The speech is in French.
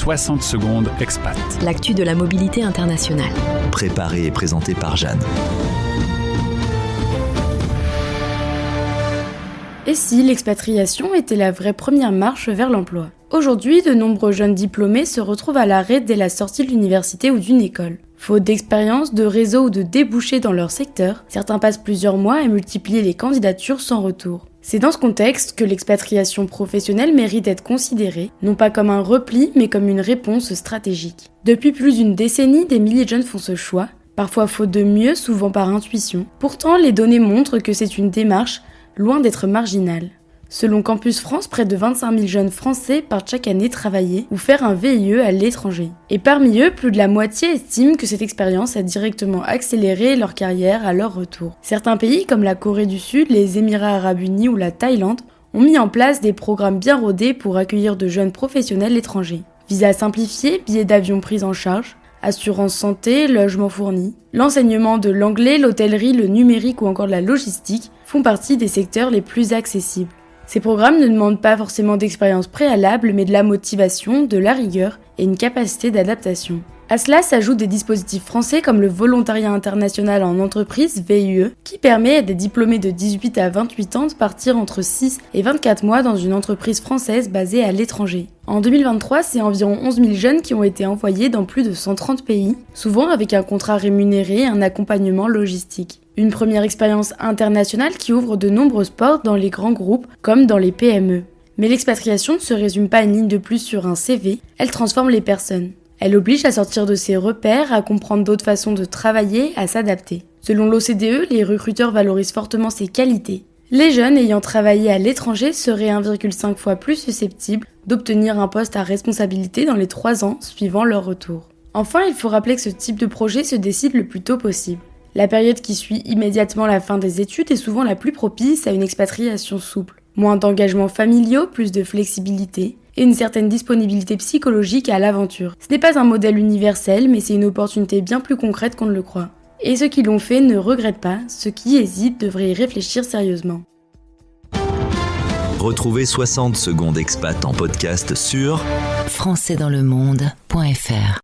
60 secondes expat. L'actu de la mobilité internationale. Préparé et présenté par Jeanne. Et si l'expatriation était la vraie première marche vers l'emploi ? Aujourd'hui, de nombreux jeunes diplômés se retrouvent à l'arrêt dès la sortie de l'université ou d'une école. Faute d'expérience, de réseau ou de débouchés dans leur secteur, certains passent plusieurs mois à multiplier les candidatures sans retour. C'est dans ce contexte que l'expatriation professionnelle mérite d'être considérée, non pas comme un repli, mais comme une réponse stratégique. Depuis plus d'une décennie, des milliers de jeunes font ce choix, parfois faute de mieux, souvent par intuition. Pourtant, les données montrent que c'est une démarche loin d'être marginale. Selon Campus France, près de 25 000 jeunes Français partent chaque année travailler ou faire un VIE à l'étranger. Et parmi eux, plus de la moitié estiment que cette expérience a directement accéléré leur carrière à leur retour. Certains pays comme la Corée du Sud, les Émirats Arabes Unis ou la Thaïlande ont mis en place des programmes bien rodés pour accueillir de jeunes professionnels étrangers. Visa simplifié, billets d'avion pris en charge, assurance santé, logement fourni. L'enseignement de l'anglais, l'hôtellerie, le numérique ou encore la logistique font partie des secteurs les plus accessibles. Ces programmes ne demandent pas forcément d'expérience préalable, mais de la motivation, de la rigueur et une capacité d'adaptation. À cela s'ajoutent des dispositifs français comme le volontariat international en entreprise, VIE, qui permet à des diplômés de 18 à 28 ans de partir entre 6 et 24 mois dans une entreprise française basée à l'étranger. En 2023, c'est environ 11 000 jeunes qui ont été envoyés dans plus de 130 pays, souvent avec un contrat rémunéré et un accompagnement logistique. Une première expérience internationale qui ouvre de nombreuses portes dans les grands groupes comme dans les PME. Mais l'expatriation ne se résume pas à une ligne de plus sur un CV, elle transforme les personnes. Elle oblige à sortir de ses repères, à comprendre d'autres façons de travailler, à s'adapter. Selon l'OCDE, les recruteurs valorisent fortement ses qualités. Les jeunes ayant travaillé à l'étranger seraient 1,5 fois plus susceptibles d'obtenir un poste à responsabilité dans les 3 ans suivant leur retour. Enfin, il faut rappeler que ce type de projet se décide le plus tôt possible. La période qui suit immédiatement la fin des études est souvent la plus propice à une expatriation souple. Moins d'engagements familiaux, plus de flexibilité et une certaine disponibilité psychologique à l'aventure. Ce n'est pas un modèle universel, mais c'est une opportunité bien plus concrète qu'on ne le croit. Et ceux qui l'ont fait ne regrettent pas, ceux qui hésitent devraient y réfléchir sérieusement. Retrouvez 60 secondes expat en podcast sur françaisdanslemonde.fr